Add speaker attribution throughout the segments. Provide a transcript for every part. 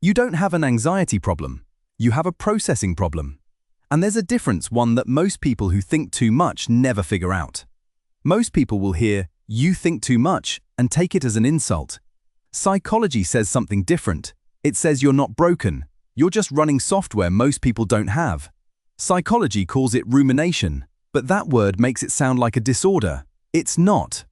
Speaker 1: You don't have an anxiety problem. You have a processing problem. And there's a difference, one that most people who think too much never figure out. Most people will hear, "You think too much," and take it as an insult. Psychology says something different. It says you're not broken. You're just running software most people don't have. Psychology calls it rumination, but that word makes it sound like a disorder. It's not.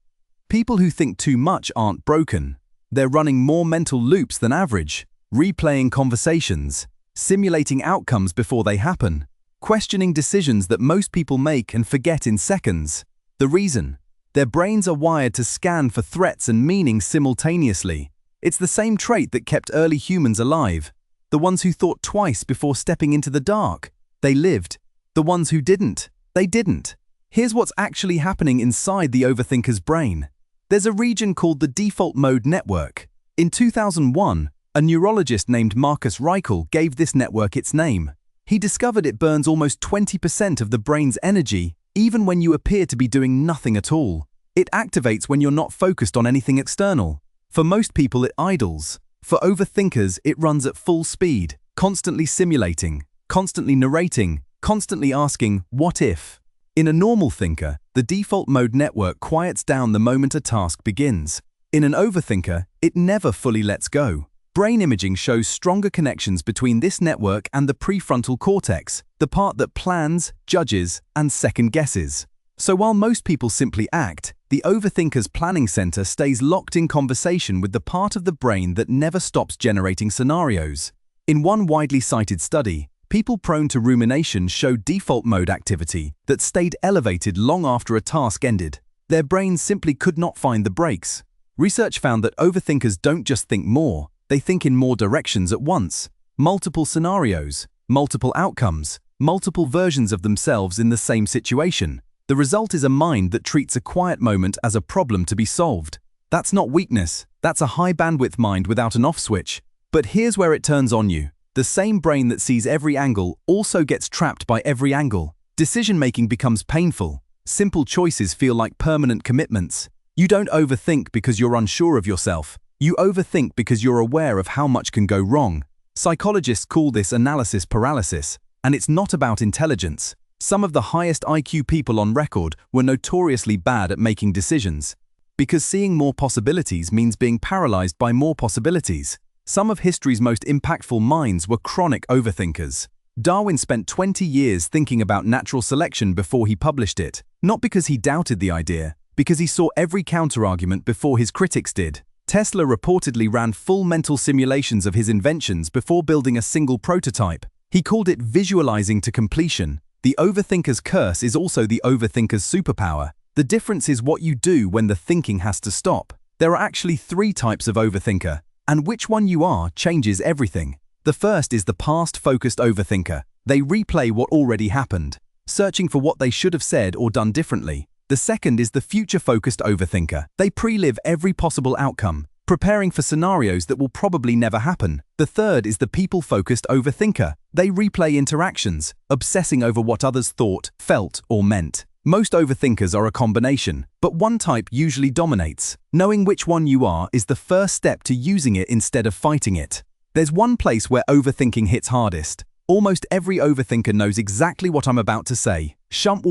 Speaker 1: People who think too much aren't broken. They're running more mental loops than average, replaying conversations, simulating outcomes before they happen, questioning decisions that most people make and forget in seconds. The reason? Their brains are wired to scan for threats and meaning simultaneously. It's the same trait that kept early humans alive. The ones who thought twice before stepping into the dark, they lived. The ones who didn't, they didn't. Here's what's actually happening inside the overthinker's brain. There's a region called the default mode network. In 2001, a neurologist named Marcus Reichel gave this network its name. He discovered it burns almost 20% of the brain's energy, even when you appear to be doing nothing at all. It activates when you're not focused on anything external. For most people, it idles. For overthinkers, it runs at full speed, constantly simulating, constantly narrating, constantly asking, "What if?" In a normal thinker, the default mode network quiets down the moment a task begins. In an overthinker, it never fully lets go. Brain imaging shows stronger connections between this network and the prefrontal cortex, the part that plans, judges, and second guesses. So while most people simply act, the overthinker's planning center stays locked in conversation with the part of the brain that never stops generating scenarios. In one widely cited study, people prone to rumination showed default mode activity that stayed elevated long after a task ended. Their brains simply could not find the brakes. Research found that overthinkers don't just think more, they think in more directions at once. Multiple scenarios, multiple outcomes, multiple versions of themselves in the same situation. The result is a mind that treats a quiet moment as a problem to be solved. That's not weakness, that's a high bandwidth mind without an off switch. But here's where it turns on you. The same brain that sees every angle also gets trapped by every angle. Decision-making becomes painful. Simple choices feel like permanent commitments. You don't overthink because you're unsure of yourself. You overthink because you're aware of how much can go wrong. Psychologists call this analysis paralysis, and it's not about intelligence. Some of the highest IQ people on record were notoriously bad at making decisions. Because seeing more possibilities means being paralyzed by more possibilities. Some of history's most impactful minds were chronic overthinkers. Darwin spent 20 years thinking about natural selection before he published it, not because he doubted the idea, because he saw every counterargument before his critics did. Tesla reportedly ran full mental simulations of his inventions before building a single prototype. He called it visualizing to completion. The overthinker's curse is also the overthinker's superpower. The difference is what you do when the thinking has to stop. There are actually 3 types of overthinker, and which one you are changes everything. The first is the past-focused overthinker. They replay what already happened, searching for what they should have said or done differently. The second is the future-focused overthinker. They pre-live every possible outcome, preparing for scenarios that will probably never happen. The third is the people-focused overthinker. They replay interactions, obsessing over what others thought, felt, or meant. Most overthinkers are a combination, but one type usually dominates. Knowing which one you are is the first step to using it instead of fighting it. There's one place where overthinking hits hardest. Almost every overthinker knows exactly what I'm about to say. Shump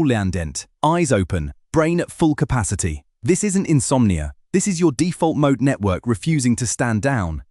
Speaker 1: eyes open, brain at full capacity. This isn't insomnia. This is your default mode network refusing to stand down.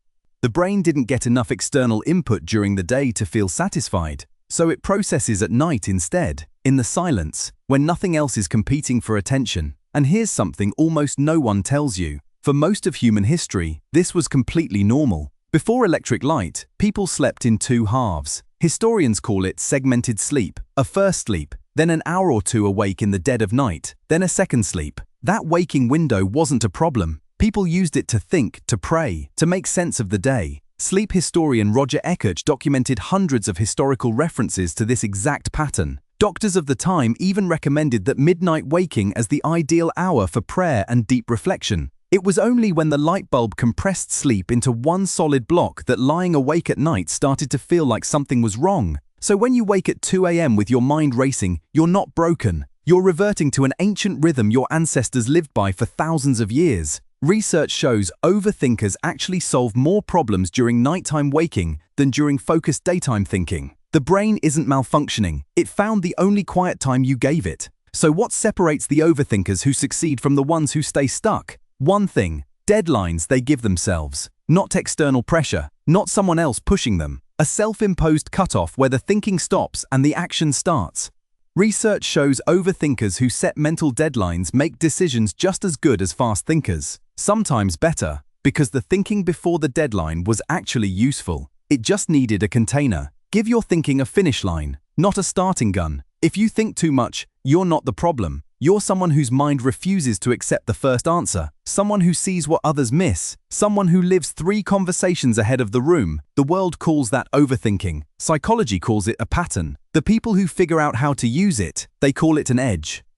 Speaker 1: The brain didn't get enough external input during the day to feel satisfied, so it processes at night instead, in the silence, when nothing else is competing for attention. And here's something almost no one tells you. For most of human history, this was completely normal. Before electric light, people slept in 2 halves. Historians call it segmented sleep, a first sleep, then an hour or 2 awake in the dead of night, then a second sleep. That waking window wasn't a problem. People used it to think, to pray, to make sense of the day. Sleep historian Roger Ekirch documented hundreds of historical references to this exact pattern. Doctors of the time even recommended that midnight waking as the ideal hour for prayer and deep reflection. It was only when the light bulb compressed sleep into one solid block that lying awake at night started to feel like something was wrong. So when you wake at 2 a.m. with your mind racing, you're not broken. You're reverting to an ancient rhythm your ancestors lived by for thousands of years. Research shows overthinkers actually solve more problems during nighttime waking than during focused daytime thinking. The brain isn't malfunctioning, it found the only quiet time you gave it. So what separates the overthinkers who succeed from the ones who stay stuck? One thing: deadlines they give themselves. Not external pressure, not someone else pushing them. A self-imposed cutoff where the thinking stops and the action starts. Research shows overthinkers who set mental deadlines make decisions just as good as fast thinkers. Sometimes better, because the thinking before the deadline was actually useful. It just needed a container. Give your thinking a finish line, not a starting gun. If you think too much, you're not the problem. You're someone whose mind refuses to accept the first answer, someone who sees what others miss, someone who lives 3 conversations ahead of the room. The world calls that overthinking. Psychology calls it a pattern. The people who figure out how to use it, they call it an edge.